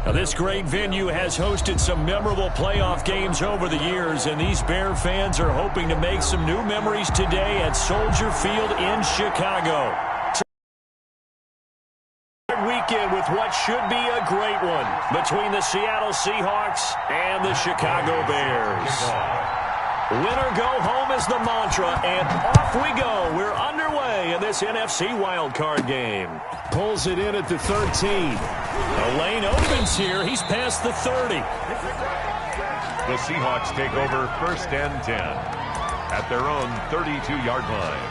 Now, this great venue has hosted some memorable playoff games over the years, and these Bear fans are hoping to make some new memories today at Soldier Field in Chicago. Weekend with what should be a great one between the Seattle Seahawks and the Chicago Bears. Winner go home is the mantra, and off we go. We're underway in this NFC wildcard game. Pulls it in at the 13. The lane opens here. He's past the 30. The Seahawks take over 1st and 10 at their own 32-yard line.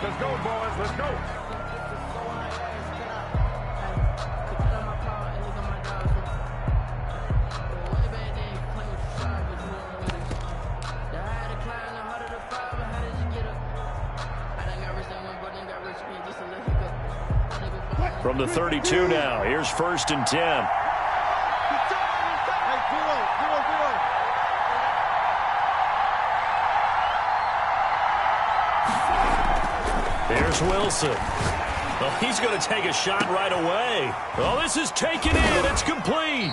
Let's go, boys. Let's go. From the 32 now, here's 1st and 10. Here's Wilson. Well, he's going to take a shot right away. Oh, this is taken in. It's complete.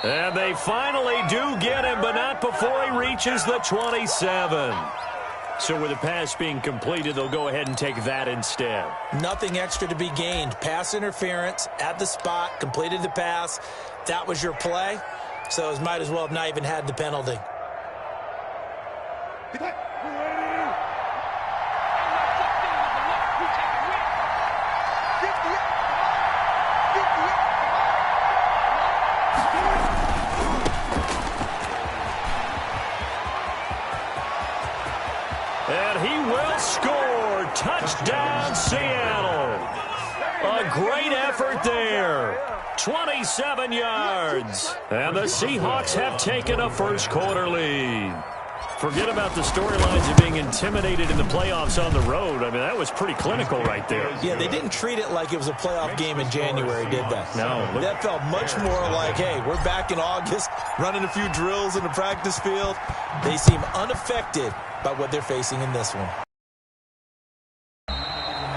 And they finally do get him, but not before he reaches the 27. So with the pass being completed, they'll go ahead and take that instead. Nothing extra to be gained. Pass interference at the spot, completed the pass. That was your play, so it might as well have not even had the penalty. And he will score. Touchdown, Seattle. A great effort there. 27 yards. And the Seahawks have taken a first-quarter lead. Forget about the storylines of being intimidated in the playoffs on the road. I mean, that was pretty clinical right there. Yeah, they didn't treat it like it was a playoff game in January, did they? No. That felt much more like, hey, we're back in August, running a few drills in the practice field. They seem unaffected by what they're facing in this one.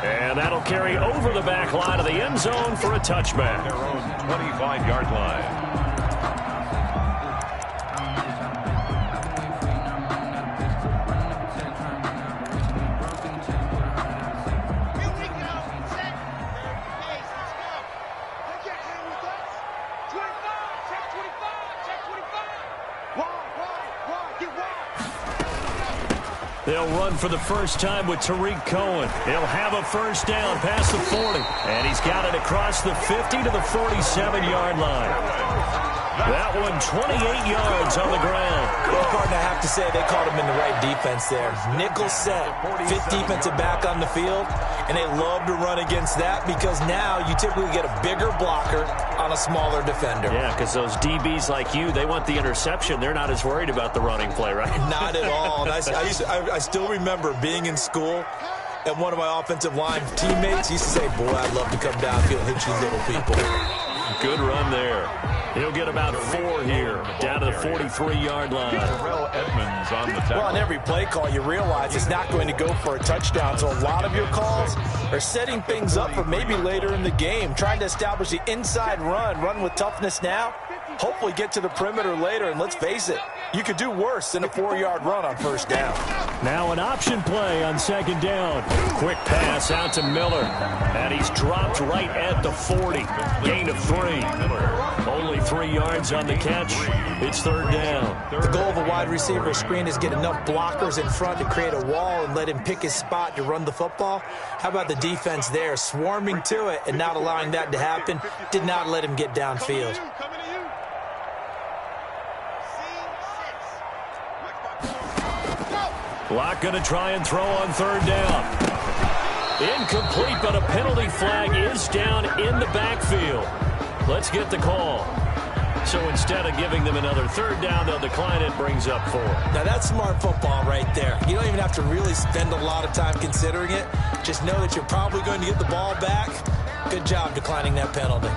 And that'll carry over the back line of the end zone for a touchback. Their own 25-yard line. They'll run for the first time with Tariq Cohen. He'll have a first down past the 40. And he's got it across the 50 to the 47-yard line. That one 28 yards on the ground. Well, partner, I have to say they called him in the right defense there. Nickel set, fifth defensive back on the field, and they love to run against that because now you typically get a bigger blocker on a smaller defender. Yeah, because those DBs like you, they want the interception. They're not as worried about the running play, right? Not at all. And I still remember being in school, and one of my offensive line teammates used to say, boy, I'd love to come downfield and hit you little people. Good run there. He'll get about 4 here, down to the 43-yard line. Edmonds on the tackle. Well, on every play call, you realize it's not going to go for a touchdown. So a lot of your calls are setting things up for maybe later in the game, trying to establish the inside run with toughness now, hopefully get to the perimeter later. And let's face it, you could do worse than a 4-yard run on first down. Now an option play on second down. Quick pass out to Miller. And he's dropped right at the 40. Gain of 3. Only 3 yards on the catch. It's third down. The goal of a wide receiver screen is get enough blockers in front to create a wall and let him pick his spot to run the football. How about the defense there, swarming to it and not allowing that to happen? Did not let him get downfield. Block going to try and throw on third down. Incomplete, but a penalty flag is down in the backfield. Let's get the call. So instead of giving them another third down, they'll decline it, brings up 4. Now that's smart football right there. You don't even have to really spend a lot of time considering it. Just know that you're probably going to get the ball back. Good job declining that penalty.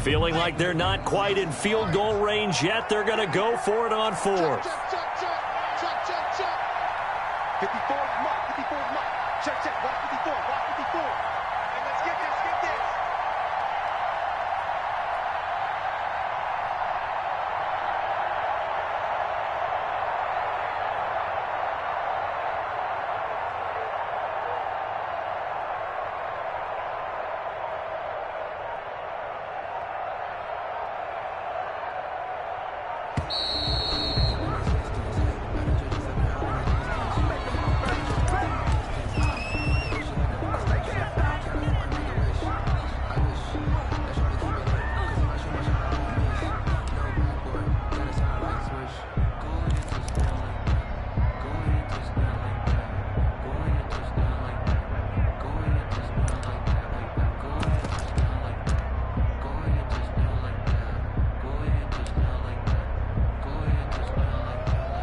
Feeling like they're not quite in field goal range yet. They're going to go for it on fourth. 54 mark, 54 mark. Check, block 54, block 54. And let's get this,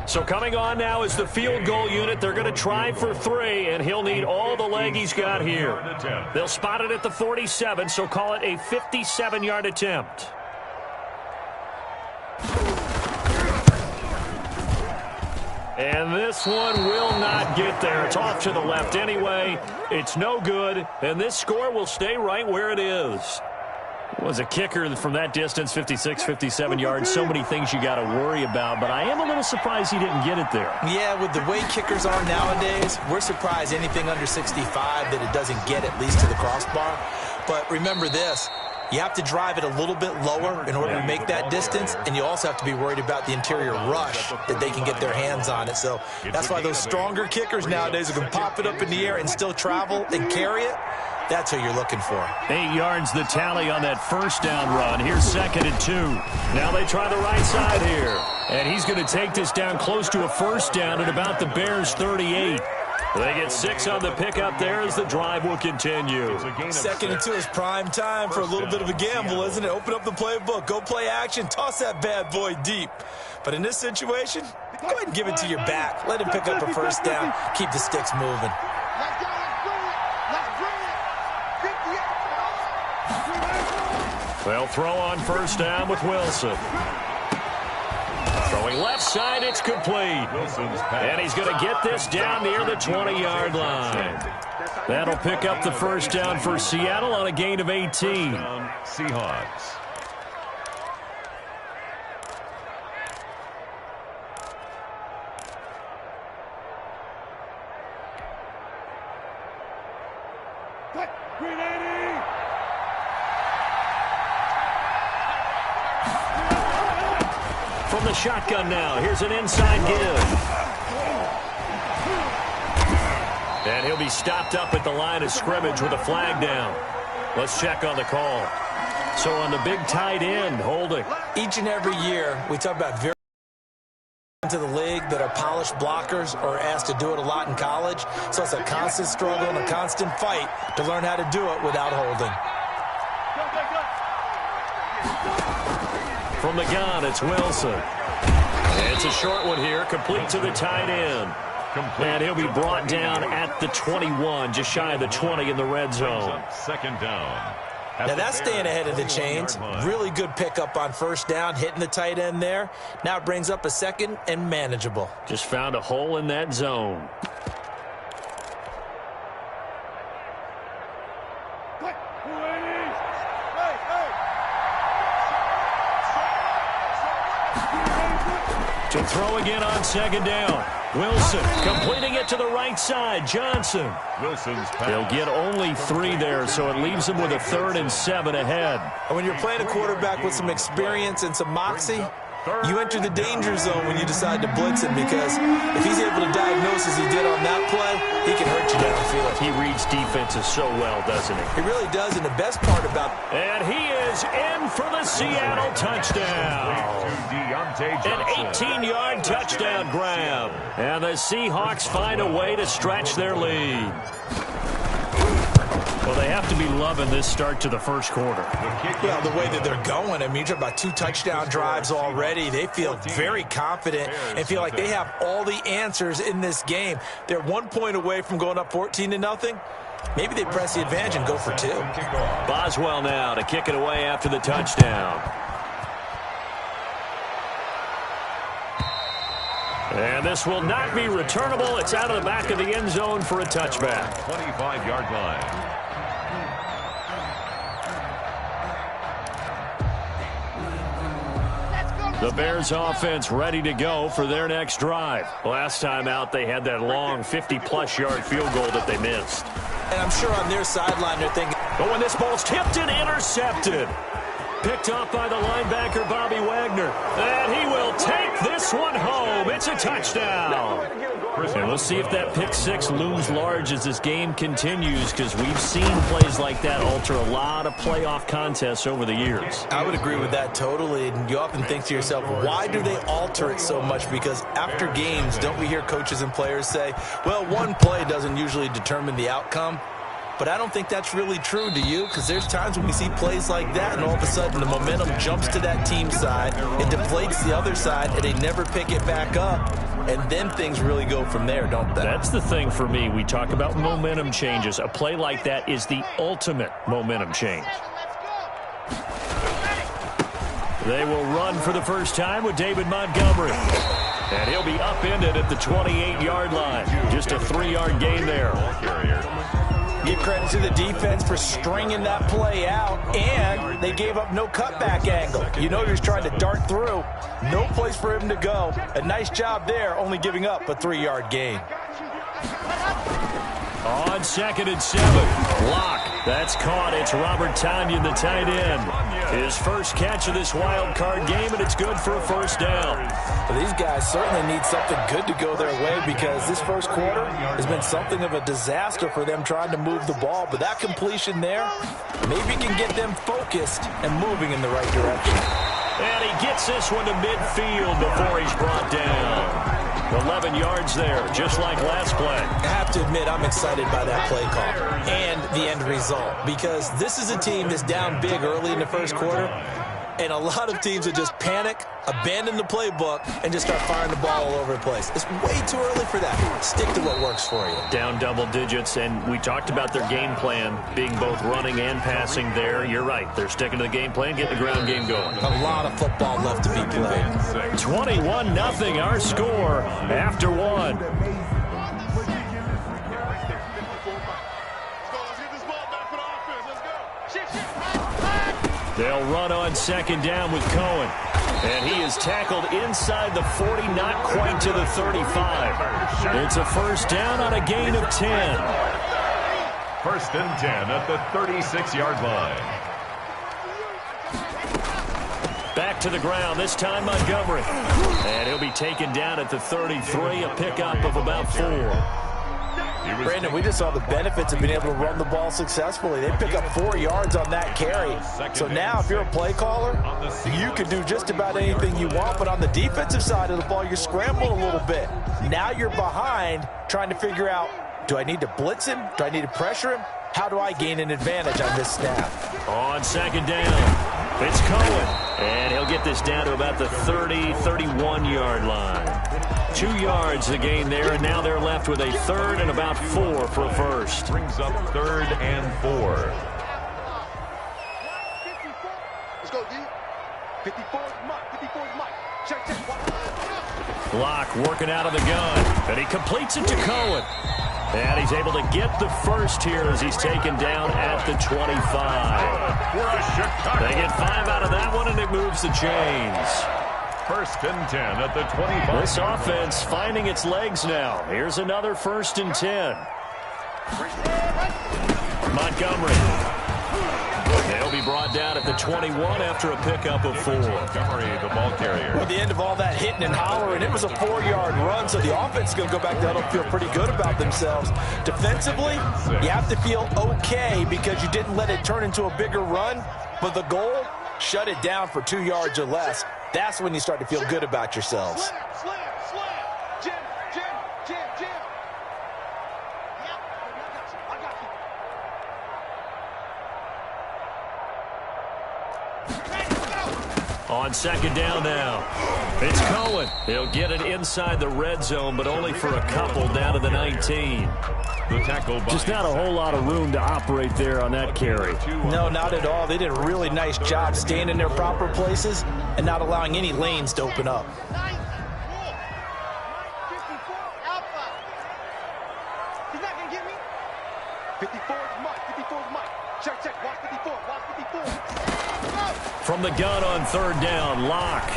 So coming on now is the field goal unit. They're going to try for 3, and he'll need all the leg he's got here. They'll spot it at the 47, so call it a 57-yard attempt. And this one will not get there. It's off to the left anyway. It's no good, and this score will stay right where it is. Was a kicker from that distance, 56, 57 yards. So many things you got to worry about, but I am a little surprised he didn't get it there. Yeah, with the way kickers are nowadays, we're surprised anything under 65 that it doesn't get at least to the crossbar. But remember this, you have to drive it a little bit lower in order to make that distance, and you also have to be worried about the interior rush that they can get their hands on it. So that's why those stronger kickers nowadays who can pop it up in the air and still travel and carry it, that's what you're looking for. 8 yards the tally on that first down run. Here's 2nd and 2. Now they try the right side here. And he's going to take this down close to a first down at about the Bears' 38. They get 6 on the pickup there as the drive will continue. 2nd and 2 is prime time for a little bit of a gamble, isn't it? Open up the playbook, go play action, toss that bad boy deep. But in this situation, go ahead and give it to your back. Let him pick up a first down, keep the sticks moving. They'll throw on first down with Wilson. Throwing left side, it's complete. And he's going to get this down near the 20-yard line. That'll pick up the first down for Seattle on a gain of 18. Seahawks. From the shotgun now, here's an inside give. And he'll be stopped up at the line of scrimmage with a flag down. Let's check on the call. So on the big tight end, holding. Each and every year, we talk about very into the league that are polished blockers or asked to do it a lot in college. So it's a constant struggle and a constant fight to learn how to do it without holding. From the gun, it's Wilson. It's a short one here, complete to the tight end. And he'll be brought down at the 21, just shy of the 20 in the red zone. 2nd down. Now that's staying ahead of the chains. Really good pickup on first down, hitting the tight end there. Now it brings up a 2nd and manageable. Just found a hole in that zone. To throw again on 2nd down. Wilson completing it to the right side. Johnson. Wilson's pass. They'll get only 3 there, so it leaves them with a 3rd and 7 ahead. And when you're playing a quarterback with some experience and some moxie, you enter the danger zone when you decide to blitz him, because if he's able to diagnose as he did on that play, he can hurt you downfield. He reads defenses so well, doesn't he? He really does, and the best part about... And he is in for the Seattle touchdown. An 18-yard touchdown grab. And the Seahawks find a way to stretch their lead. Well, they have to be loving this start to the first quarter. Well, the way that they're going, I mean, you're talking about 2 touchdown drives already. They feel very confident and feel like they have all the answers in this game. They're 1 point away from going up 14-0. Maybe they press the advantage and go for 2. Boswell now to kick it away after the touchdown. And this will not be returnable. It's out of the back of the end zone for a touchback. 25-yard line. The Bears offense ready to go for their next drive. Last time out, they had that long 50-plus yard field goal that they missed. And I'm sure on their sideline they're thinking, but when this ball's tipped and intercepted, picked off by the linebacker Bobby Wagner, and he will take this one home. It's a touchdown. And we'll see if that pick six looms large as this game continues, because we've seen plays like that alter a lot of playoff contests over the years. I would agree with that totally. And you often think to yourself, why do they alter it so much? Because after games, don't we hear coaches and players say, well, one play doesn't usually determine the outcome? But I don't think that's really true, do you? Because there's times when we see plays like that, and all of a sudden the momentum jumps to that team side, it deflates the other side, and they never pick it back up. And then things really go from there, don't they? That's the thing for me. We talk about momentum changes. A play like that is the ultimate momentum change. They will run for the first time with David Montgomery. And he'll be upended at the 28-yard line. Just a 3-yard gain there. Give credit to the defense for stringing that play out, and they gave up no cutback angle. You know you're trying to dart through. No place for him to go. A nice job there, only giving up a 3-yard gain. On 2nd and 7, block. That's caught. It's Robert Tonyan, the tight end. His first catch of this wild card game, and it's good for a first down. Well, these guys certainly need something good to go their way, because this first quarter has been something of a disaster for them trying to move the ball. But that completion there maybe can get them focused and moving in the right direction. And he gets this one to midfield before he's brought down. 11 yards there, just like last play. I have to admit, I'm excited by that play call and the end result, because this is a team that's down big early in the first quarter, and a lot of teams that just panic, abandon the playbook, and just start firing the ball all over the place. It's way too early for that. Stick to what works for you. Down double digits, and we talked about their game plan being both running and passing there. You're right. They're sticking to the game plan, getting the ground game going. A lot of football left to be played. 21-0 our score after one. They'll run on 2nd down with Cohen. And he is tackled inside the 40, not quite to the 35. It's a first down on a gain of 10. 1st and 10 at the 36-yard line. Back to the ground, this time Montgomery. And he'll be taken down at the 33, a pickup of about 4. Brandon, we just saw the benefits of being able to run the ball successfully. They pick up 4 yards on that carry. So now if you're a play caller, you can do just about anything you want. But on the defensive side of the ball, you're scrambling a little bit. Now you're behind trying to figure out, do I need to blitz him? Do I need to pressure him? How do I gain an advantage on this snap? On 2nd down, it's Cohen. And he'll get this down to about the 30, 31-yard line. 2 yards the gain there, and now they're left with a 3rd and about 4 for a first. Brings up 3rd and 4. Let's go, D. 54 is Mike. 54 is Mike. Check. Block working out of the gun, and he completes it to Cohen. And he's able to get the first here as he's taken down at the 25. They get 5 out of that one, and it moves the chains. 1st and 10 at the 25. This offense finding its legs now. Here's another 1st and 10. Montgomery. They'll be brought down at the 21 after a pickup of 4. Montgomery, the ball carrier. At the end of all that hitting and hollering, it was a 4-yard run, so the offense is going to go back there and feel pretty good about themselves. Defensively, you have to feel okay because you didn't let it turn into a bigger run, but the goal, shut it down for 2 yards or less. That's when you start to feel good about yourselves. Slam. Jim. I got you. On second down now. It's Cohen. He'll get it inside the red zone, but only for a couple down to the 19. The tackle just not a whole lot of room to operate there on that carry. No, not at all. They did a really nice job staying in their proper places and not allowing any lanes to open up. He's not going to get me. 54 is Mike. 54 is Mike. Check, check. Watch 54. Watch 54. From the gun on third down, Locke.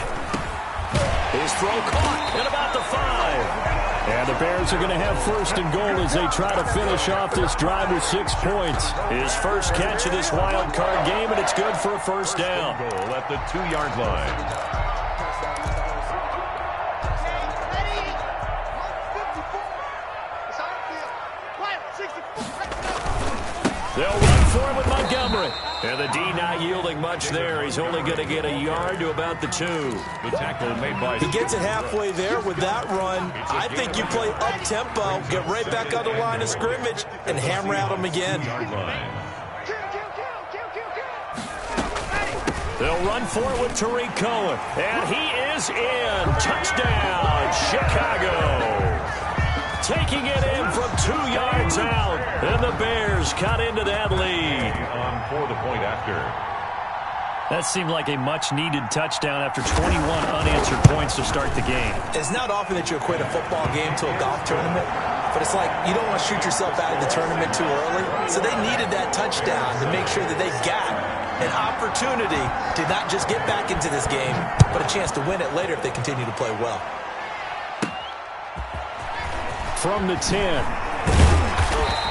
His throw caught at about the 5. And the Bears are going to have first and goal as they try to finish off this drive with 6 points. His first catch of this wild card game, and it's good for a first down. Goal at the 2-yard line. They'll run for it with Montgomery. And the D not yielding much there. He's only going to get a yard to about the 2. The tackle made by... He gets it halfway there with that run. I think you play up-tempo, get right back on the line of scrimmage, and hammer at him again. They'll run for it with Tariq Cohen. And he is in. Touchdown, Chicago. Taking it in from 2 yards out. And the Bears cut into that lead. On for the point after. That seemed like a much-needed touchdown after 21 unanswered points to start the game. It's not often that you equate a football game to a golf tournament, but it's like you don't want to shoot yourself out of the tournament too early. So they needed that touchdown to make sure that they got an opportunity to not just get back into this game, but a chance to win it later if they continue to play well. From the 10.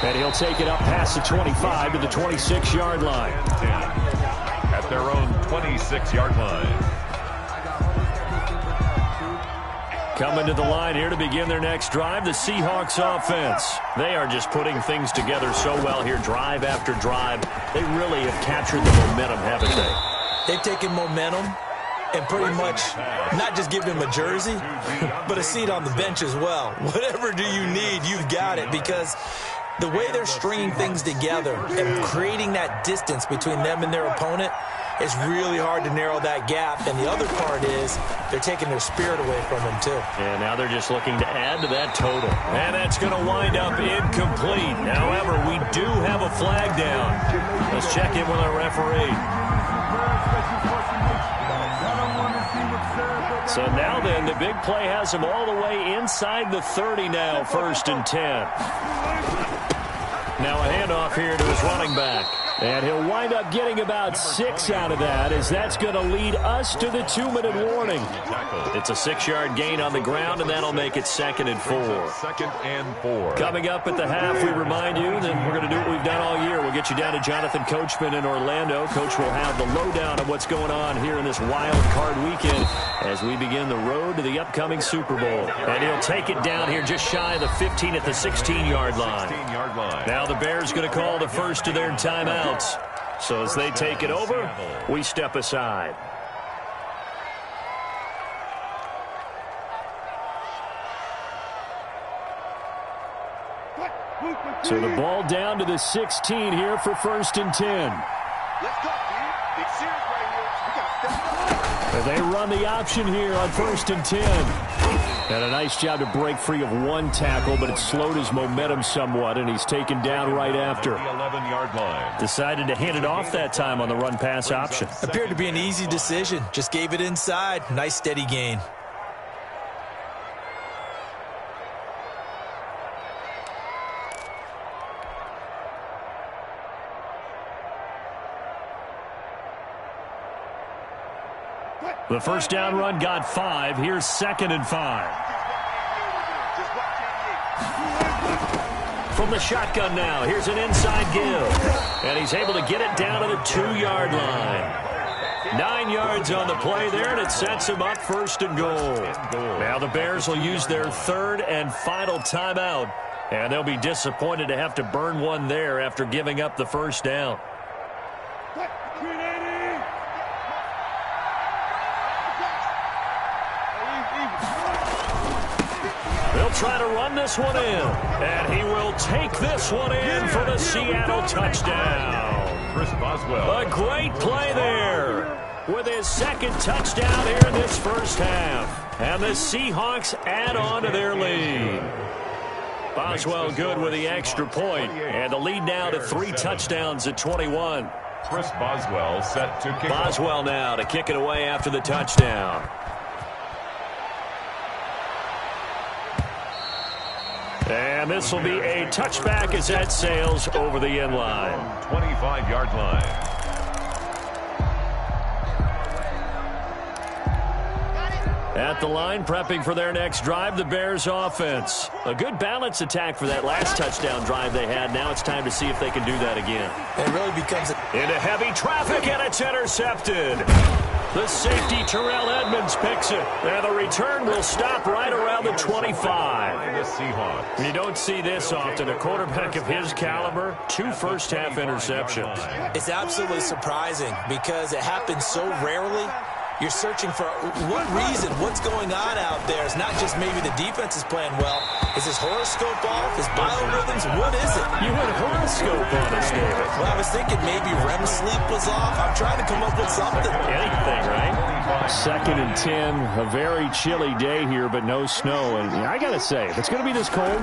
And he'll take it up past the 25 to the 26-yard line. At their own 26-yard line. Coming to the line here to begin their next drive, the Seahawks offense. They are just putting things together so well here, drive after drive. They really have captured the momentum, haven't they? They've taken momentum and pretty much not just give him a jersey, but a seat on the bench as well. Whatever do you need, you've got it, because the way they're stringing things together and creating that distance between them and their opponent, it's really hard to narrow that gap. And the other part is they're taking their spirit away from him, too. And now they're just looking to add to that total. And that's going to wind up incomplete. However, we do have a flag down. Let's check in with our referee. So now then, the big play has him all the way inside the 30 now, 1st and 10. Now a handoff here to his running back. And he'll wind up getting about 6 out of that, as that's going to lead us to the 2-minute warning. It's a 6-yard gain on the ground, and that'll make it 2nd and 4. 2nd and 4. Coming up at the half, we remind you that we're going to do what we've done all year. We'll get you down to Jonathan Coachman in Orlando. Coach will have the lowdown of what's going on here in this wild card weekend as we begin the road to the upcoming Super Bowl. And he'll take it down here just shy of the 15 at the 16-yard line. 16-yard line. Now the Bears going to call the first of their timeouts. So as they take it over, we step aside. So the ball down to the 16 here for 1st and 10. Let's go, dude. Big series right here. We got to step it up. And they run the option here on 1st and 10. And a nice job to break free of one tackle, but it slowed his momentum somewhat, and he's taken down right after. The 11-yard line. Decided to hand it off that time on the run-pass option. Appeared to be an easy decision. Just gave it inside. Nice steady gain. The first down run got 5. Here's 2nd and 5. From the shotgun now, here's an inside give. And he's able to get it down to the 2-yard line. 9 yards on the play there, and it sets him up 1st and goal. Now the Bears will use their 3rd and final timeout. And they'll be disappointed to have to burn one there after giving up the first down. They'll try to run this one in, and he will take this one in for the Seattle touchdown. Chris Boswell. A great play there. with his second touchdown here in this first half. And the Seahawks add on to their lead. Boswell good with the extra point, and the lead now to 3 touchdowns at 21. Chris Boswell set to kick Boswell off. now to kick it away after the touchdown. And this will be a touchback as that sails over the end line. 25-yard line. At the line, prepping for their next drive, the Bears offense. A good balance attack for that last touchdown drive they had. Now it's time to see if they can do that again. It really becomes into heavy traffic, and it's intercepted. The safety, Terrell Edmonds, picks it. And the return will stop right around the 25. The Seahawks. You don't see this often. A quarterback of his caliber, 2 first-half interceptions. It's absolutely surprising because it happens so rarely. You're searching for what reason, what's going on out there. It's not just maybe the defense is playing well. Is his horoscope off? His biorhythms? What is it? You went horoscope on us, David. Well, I was thinking maybe REM sleep was off. I'm trying to come up with something. Anything, right? 2nd and 10, a very chilly day here, but no snow. And I got to say, if it's going to be this cold,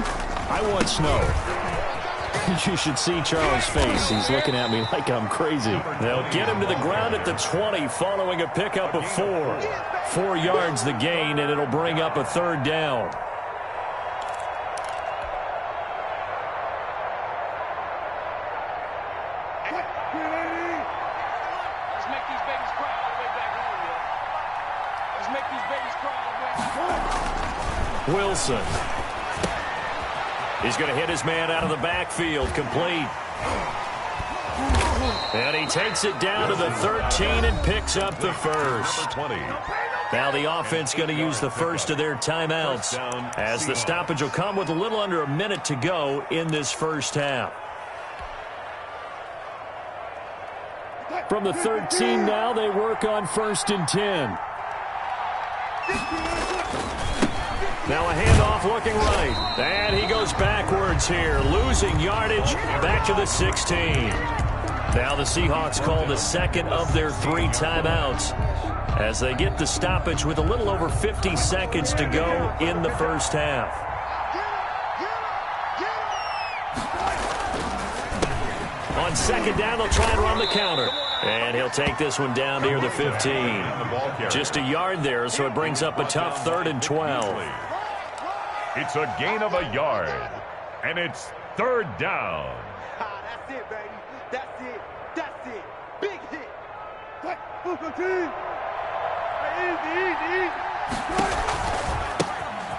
I want snow. You should see Charles' face. He's looking at me like I'm crazy. They'll get him to the ground at the 20 following a pickup of 4. 4 yards the gain, and it'll bring up a 3rd down. Let's make these babies cry all the way back home, yo. Let's make these babies cry all the way back home. Wilson. He's going to hit his man out of the backfield, complete. And he takes it down to the 13 and picks up the first. 20. Now the offense going to use the first of their timeouts as the stoppage will come with a little under a minute to go in this first half. From the 13 now, they work on 1st and 10. Now a handoff looking right. And he goes backwards here, losing yardage back to the 16. Now the Seahawks call the second of their 3 timeouts as they get the stoppage with a little over 50 seconds to go in the first half. On 2nd down, they'll try and run the counter. And he'll take this one down near the 15. Just a yard there, so it brings up a tough 3rd and 12. It's a gain of a yard, and it's 3rd down. That's it, baby. That's it. That's it. Big hit.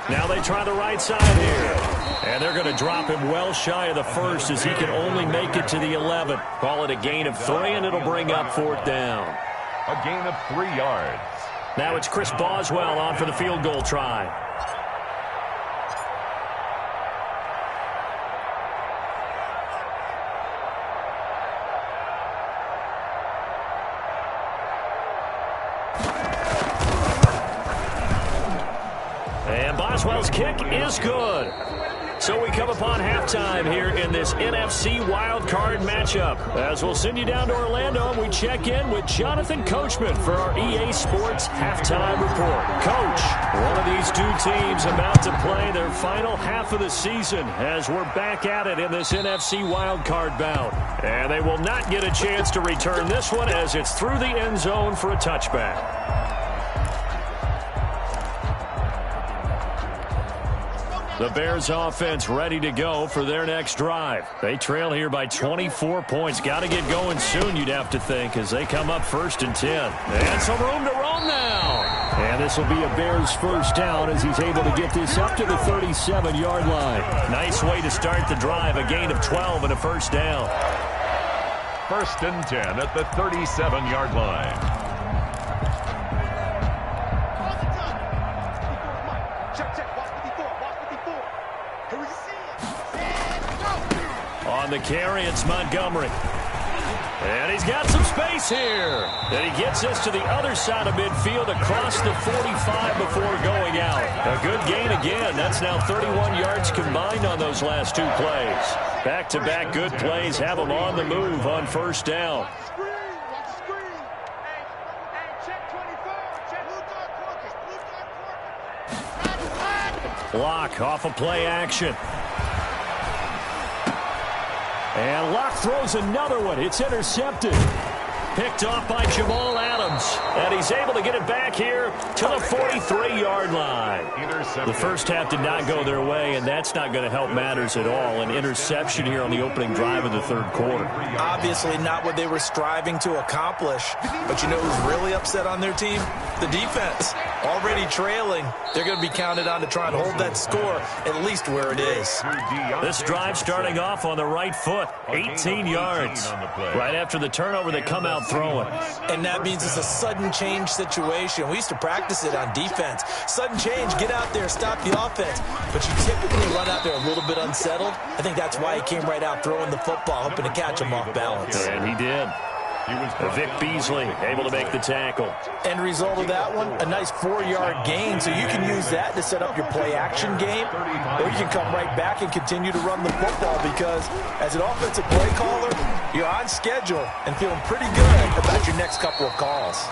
Now they try the right side here. And they're going to drop him well shy of the first as he can only make it to the 11. Call it a gain of 3, and it'll bring up 4th down. A gain of 3 yards. Now it's Chris Boswell on for the field goal try. And Boswell's kick is good. So we come upon halftime here in this NFC wildcard matchup. As we'll send you down to Orlando, and we check in with Jonathan Coachman for our EA Sports Halftime Report. Coach, one of these 2 teams about to play their final half of the season as we're back at it in this NFC wildcard bout. And they will not get a chance to return this one as it's through the end zone for a touchback. The Bears offense ready to go for their next drive. They trail here by 24 points. Got to get going soon, you'd have to think, as they come up 1st and 10. And some room to roam now. And this will be a Bears 1st down as he's able to get this up to the 37-yard line. Nice way to start the drive, a gain of 12 and a 1st down. 1st and 10 at the 37-yard line. On the carry, it's Montgomery. And he's got some space here. And he gets us to the other side of midfield across the 45 before going out. A good gain again. That's now 31 yards combined on those last 2 plays. Back-to-back good plays have them on the move on 1st down. Locke off of play action. And Locke throws another one. It's intercepted. Picked off by Jamal Adams. And he's able to get it back here to the 43-yard line. The first half did not go their way, and that's not going to help matters at all. An interception here on the opening drive of the third quarter. Obviously not what they were striving to accomplish. But you know who's really upset on their team? The defense. Already trailing. They're going to be counted on to try and hold that score at least where it is. This drive starting off on the right foot. 18 yards. Right after the turnover, they come out throwing. And that means it's a sudden change situation. We used to practice it on defense. Sudden change, get out there, stop the offense. But you typically run out there a little bit unsettled. I think that's why he came right out throwing the football, hoping to catch him off balance. And he did. Vic Beasley able to make the tackle. End result of that one, a nice 4-yard gain. So you can use that to set up your play-action game, or you can come right back and continue to run the football because as an offensive play caller, you're on schedule and feeling pretty good about your next couple of calls.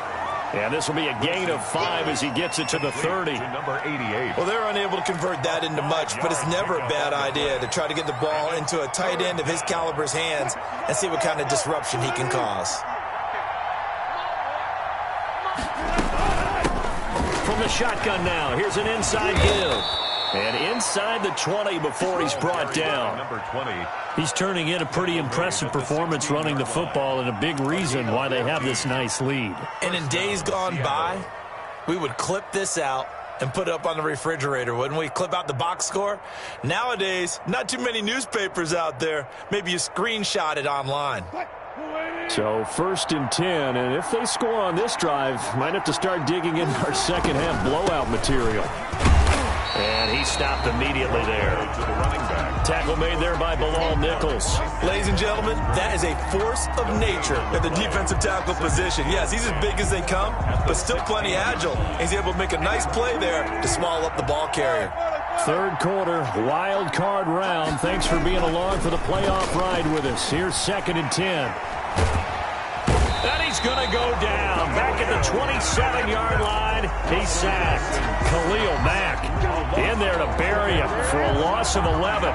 And this will be a gain of 5 as he gets it to the 30. Number 88. Well, they're unable to convert that into much, but it's never a bad idea to try to get the ball into a tight end of his caliber's hands and see what kind of disruption he can cause. From the shotgun now, here's an inside give. And inside the 20 before he's brought down. Number 20. He's turning in a pretty impressive performance running the football and a big reason why they have this nice lead. And in days gone by, we would clip this out and put it up on the refrigerator, wouldn't we? Clip out the box score. Nowadays, not too many newspapers out there. Maybe you screenshot it online. So 1st and 10, and if they score on this drive, might have to start digging into our second half blowout material. And he stopped immediately there. Tackle made there by Bilal Nichols. Ladies and gentlemen, that is a force of nature at the defensive tackle position. Yes, he's as big as they come, but still plenty agile. He's able to make a nice play there to small up the ball carrier. Third quarter, wild card round. Thanks for being along for the playoff ride with us. Here's 2nd and 10. And he's going to go down. Back at the 27-yard line. He's sacked. Khalil Mack in there to bury him for a loss of 11.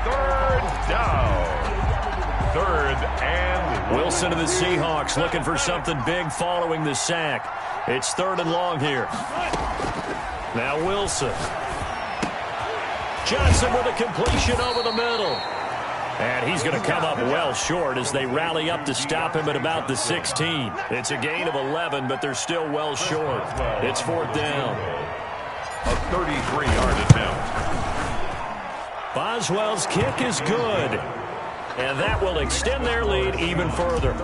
3rd down. 3rd and Wilson to the Seahawks looking for something big following the sack. It's 3rd and long here. Now Wilson. Johnson with a completion over the middle. And he's going to come up well short as they rally up to stop him at about the 16. It's a gain of 11, but they're still well short. It's 4th down. a 33-yard attempt. Boswell's kick is good. And that will extend their lead even further.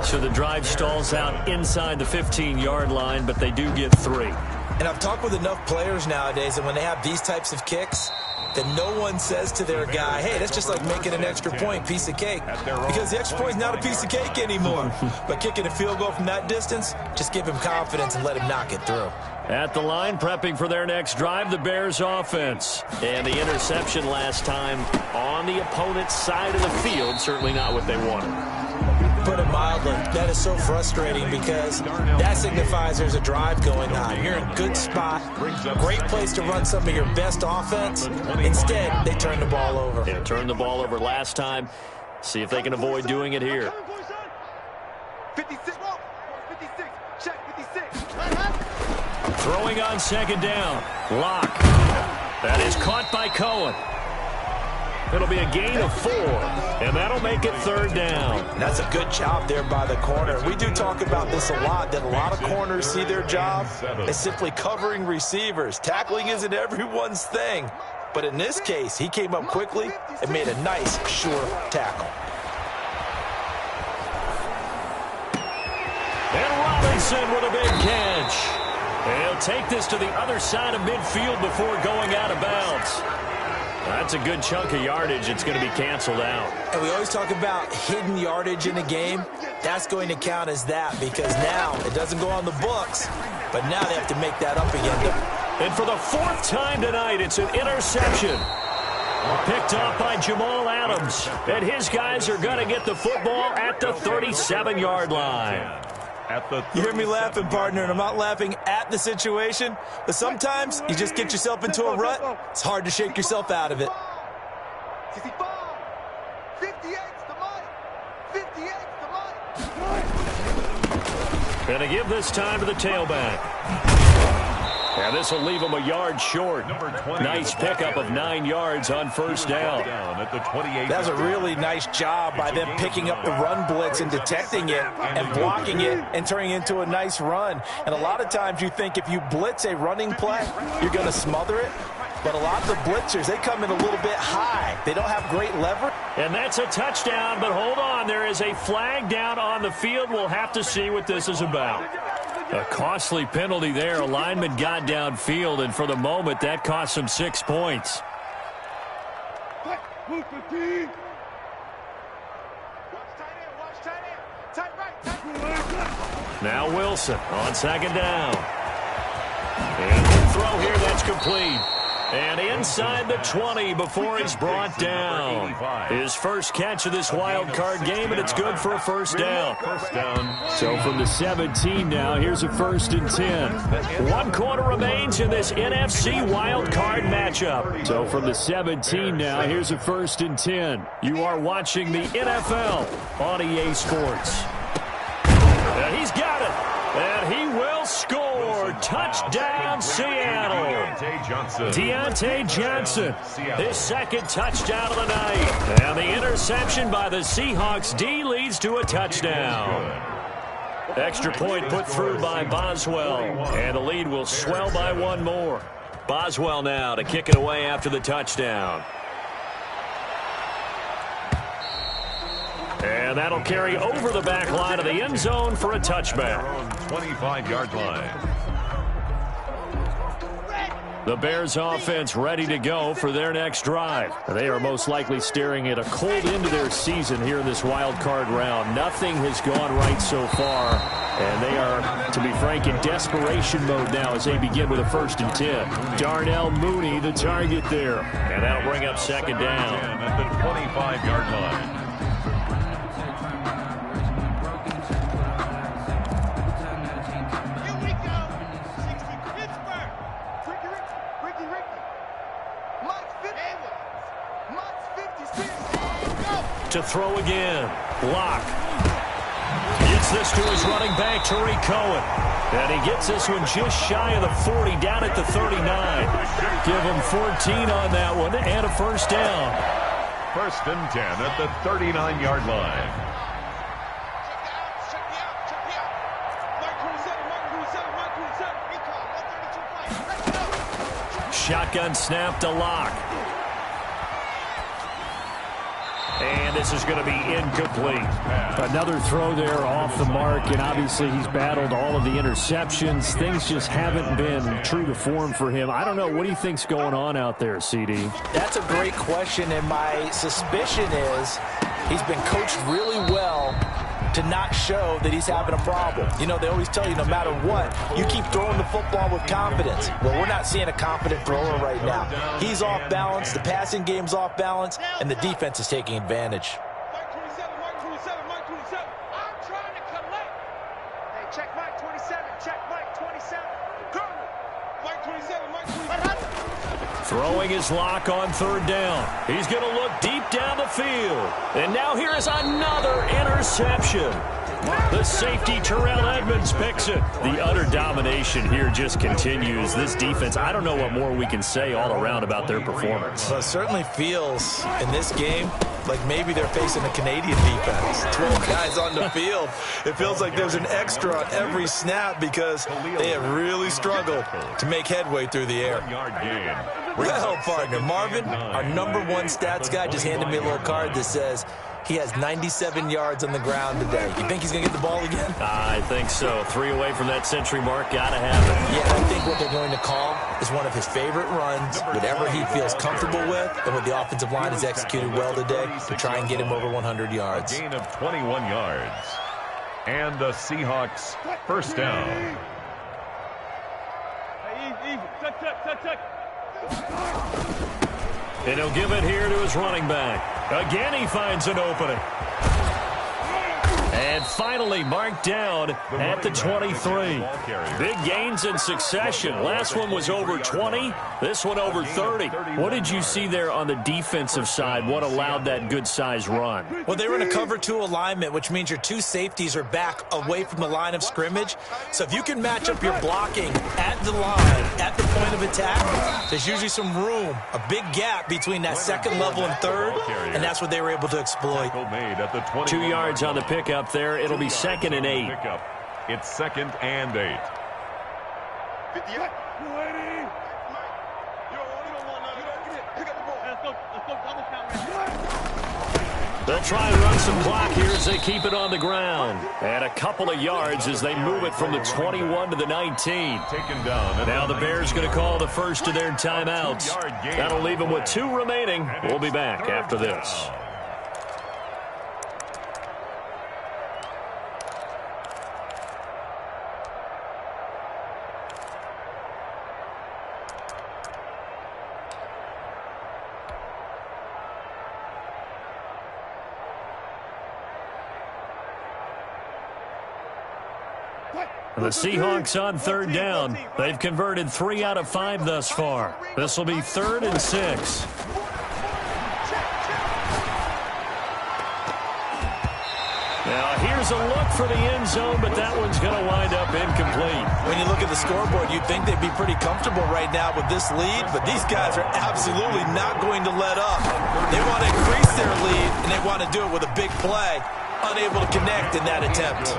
So the drive stalls out inside the 15-yard line, but they do get 3. And I've talked with enough players nowadays, and when they have these types of kicks, that no one says to their guy, hey, that's just like making an extra point, piece of cake. Because the extra point is not a piece of cake anymore. But kicking a field goal from that distance, just give him confidence and let him knock it through. At the line, prepping for their next drive, the Bears offense. And the interception last time on the opponent's side of the field, certainly not what they wanted. Put it mildly, that is so frustrating because that signifies there's a drive going on. You're in a good spot, great place to run some of your best offense. Instead, they turn the ball over. Yeah, turned the ball over last time. See if they can avoid doing it here. 56, check 56. Throwing on second down. Locke. That is caught by Cohen. It'll be a gain of 4, and that'll make it 3rd down. That's a good job there by the corner. We do talk about this a lot, that a lot of corners see their job as simply covering receivers. Tackling isn't everyone's thing. But in this case, he came up quickly and made a nice, sure tackle. And Robinson with a big catch. And he'll take this to the other side of midfield before going out of bounds. That's a good chunk of yardage. It's going to be canceled out. And we always talk about hidden yardage in a game. That's going to count as that because now it doesn't go on the books, but now they have to make that up again. And for the 4th time tonight, it's an interception. Picked off by Jamal Adams. And his guys are going to get the football at the 37-yard line. You hear me laughing, partner, and I'm not laughing at the situation, but sometimes you just get yourself into a rut. It's hard to shake yourself out of it. 65, 58's the money, 58's the money. Going to give this time to the tailback. And this will leave him a yard short. Nice pickup of 9 yards on first down. That was a really nice job by them picking up the run blitz and detecting it and blocking it and turning it into a nice run. And a lot of times you think if you blitz a running play, you're going to smother it. But a lot of the blitzers, they come in a little bit high. They don't have great leverage. And that's a touchdown, but hold on. There is a flag down on the field. We'll have to see what this is about. A costly penalty there. A lineman got downfield, and for the moment, that cost him 6 points. Now Wilson on second down. And the throw here, that's complete. And inside the 20 before he's brought down. His first catch of this wild card game, and it's good for a first down. So from the 17 now, here's a 1st and 10. 1 quarter remains in this NFC wild card matchup. So from the 17 now, here's a 1st and 10. You are watching the NFL on EA Sports. And he's got it. And he will score. Touchdown, Seattle. Deontay Johnson, his second touchdown of the night. And the interception by the Seahawks D leads to a touchdown. Extra point put through by Boswell. And the lead will swell by 1 more. Boswell now to kick it away after the touchdown. And that'll carry over the back line of the end zone for a touchback. 25-yard line. The Bears offense ready to go for their next drive. They are most likely staring at a cold end to their season here in this wild card round. Nothing has gone right so far, and they are, to be frank, in desperation mode now as they begin with a 1st and 10. Darnell Mooney, the target there, and that'll bring up second down. At the 25-yard line. To throw again. Block. Gets this to his running back, Tariq Cohen. And he gets this one just shy of the 40, down at the 39. Give him 14 on that one and a first down. 1st and 10 at the 39-yard line. Shotgun snap to Locke. And this is going to be incomplete. Another throw there off the mark, and obviously he's battled all of the interceptions. Things just haven't been true to form for him. I don't know. What do you think's going on out there, CD? That's a great question, and my suspicion is he's been coached really well to not show that he's having a problem. You know, they always tell you no matter what, you keep throwing the football with confidence. Well, we're not seeing a confident thrower right now. He's off balance, the passing game's off balance, and the defense is taking advantage. Mike 27, Mike 27, Mike 27. I'm trying to collect. Hey, check Mike 27, check Mike 27. Mike 27, Mike 27. Throwing his Lock on 3rd down. He's going to look deep down the field. And now here is another interception. The safety, Terrell Edmonds, picks it. The utter domination here just continues. This defense, I don't know what more we can say all around about their performance. Well, it certainly feels in this game like maybe they're facing a Canadian defense. 12 guys on the field. It feels like there's an extra on every snap because they have really struggled to make headway through the air. Well, partner, Marvin, our #1 stats guy, just handed me a little card that says he has 97 yards on the ground today. You think he's going to get the ball again? I think so. 3 away from that century mark. Got to have it. Yeah, I think what they're going to call is one of his favorite runs, whatever he feels comfortable with, and what the offensive line has executed well today to try and get him over 100 yards. A gain of 21 yards. And the Seahawks 1st down. Hey, easy. Tuck. And he'll give it here to his running back. Again, he finds an opening. And And finally marked down at the 23. Big gains in succession. Last one was over 20. This one over 30. What did you see there on the defensive side? What allowed that good-sized run? Well, they were in a cover 2 alignment, which means your 2 safeties are back away from the line of scrimmage. So if you can match up your blocking at the line, at the point of attack, there's usually some room, a big gap between that second level and third, and that's what they were able to exploit. 2 yards on the pickup there. It'll be 2nd and 8. It's 2nd and 8. 58. They'll try and run some clock here as they keep it on the ground. And a couple of yards as they move it from the 21 to the 19. Taken down. Now the Bears going to call the first of their timeouts. That'll leave them with 2 remaining. We'll be back after this. The Seahawks on 3rd down. They've converted 3 out of 5 thus far. This will be 3rd and 6. Now here's a look for the end zone, but that one's going to wind up incomplete. When you look at the scoreboard, you'd think they'd be pretty comfortable right now with this lead, but these guys are absolutely not going to let up. They want to increase their lead, and they want to do it with a big play. Unable to connect in that attempt.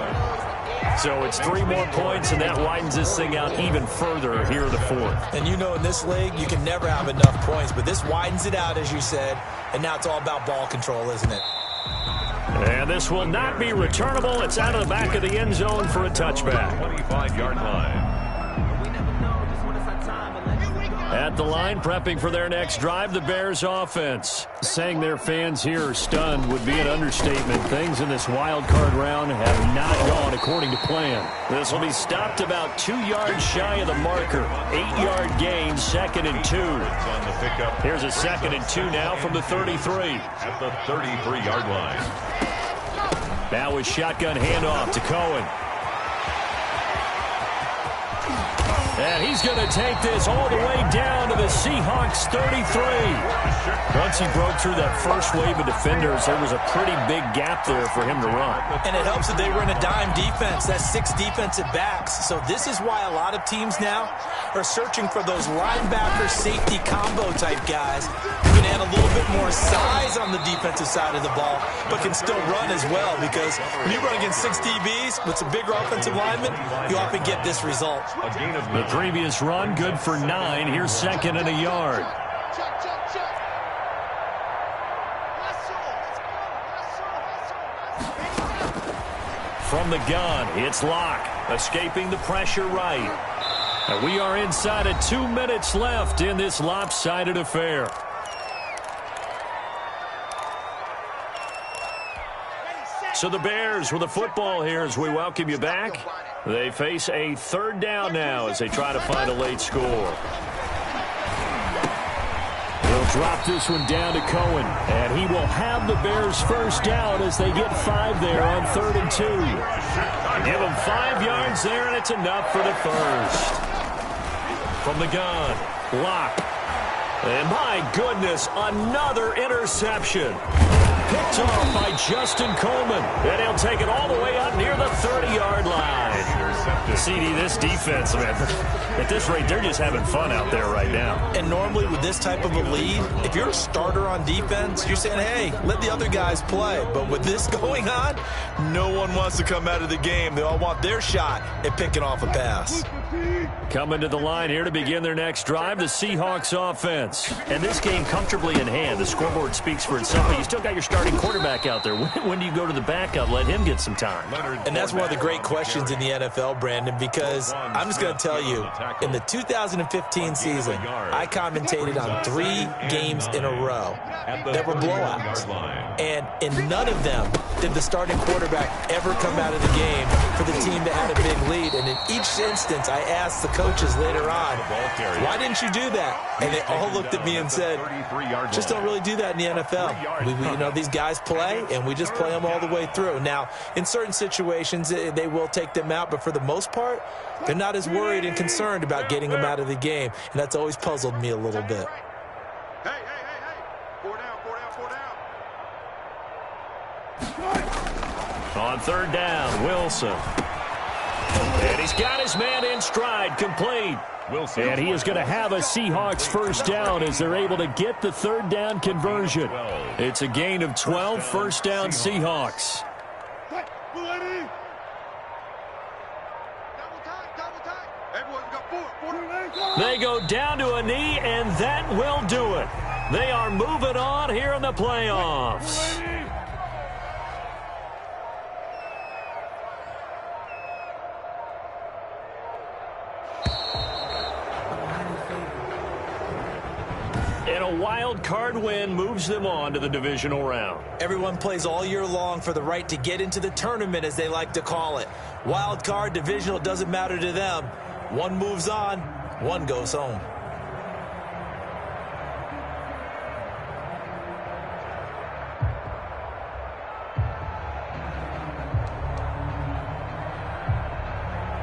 So it's 3 more points, and that widens this thing out even further here in the 4th. And you know in this league, you can never have enough points, but this widens it out, as you said, and now it's all about ball control, isn't it? And this will not be returnable. It's out of the back of the end zone for a touchback. 25-yard line. At the line, prepping for their next drive, the Bears offense. Saying their fans here are stunned would be an understatement. Things in this wild card round have not gone according to plan. This will be stopped about 2 yards shy of the marker. 8-yard gain, 2nd and 2. Here's a 2nd and 2 now from the 33. At the 33-yard line. Now with shotgun handoff to Cohen. And he's going to take this all the way down to the Seahawks 33. Once he broke through that first wave of defenders, there was a pretty big gap there for him to run. And it helps that they were in a dime defense. That's 6 defensive backs. So this is why a lot of teams now are searching for those linebacker safety combo type guys who can add a little bit more size on the defensive side of the ball, but can still run as well, because when you run against 6 DBs with some bigger offensive linemen, you often get this result. The previous run, good for 9. Here's 2nd and a yard. From the gun, it's Locke, escaping the pressure right. And we are inside of 2 minutes left in this lopsided affair. So the Bears with the football here as we welcome you back. They face a 3rd down now as they try to find a late score. They'll drop this one down to Cohen, and he will have the Bears first down as they get 5 there on 3rd and 2. Give them 5 yards there, and it's enough for the first. From the gun, Locke. And my goodness, another interception. Picked off by Justin Coleman. And he'll take it all the way up near the 30-yard line. CD, this defense, man, at this rate, they're just having fun out there right now. And normally with this type of a lead, if you're a starter on defense, you're saying, hey, let the other guys play. But with this going on, no one wants to come out of the game. They all want their shot at picking off a pass. Coming to the line here to begin their next drive, the Seahawks offense. And this game comfortably in hand. The scoreboard speaks for itself, but you still got your starting quarterback out there. When do you go to the backup? Let him get some time. And that's one of the great questions in the NFL, Brandon, because I'm just going to tell you, in the 2015 season, I commentated on 3 games in a row that were blowouts. And in none of them did the starting quarterback ever come out of the game for the team that had a big lead. And in each instance, I I asked the coaches later on, why didn't you do that? And they all looked at me and said, just don't really do that in the NFL. These guys play, and we just play them all the way through. Now, in certain situations, they will take them out, but for the most part, they're not as worried and concerned about getting them out of the game, and that's always puzzled me a little bit. Hey. 4 down. On third down, Wilson. And he's got his man in stride, complete. Wilson. And he is going to have a Seahawks first down as they're able to get the third down conversion. It's a gain of 12, first down Seahawks. They go down to a knee, and that will do it. They are moving on here in the playoffs. And a wild card win moves them on to the divisional round. Everyone plays all year long for the right to get into the tournament, as they like to call it. Wild card, divisional, doesn't matter to them. One moves on, one goes home.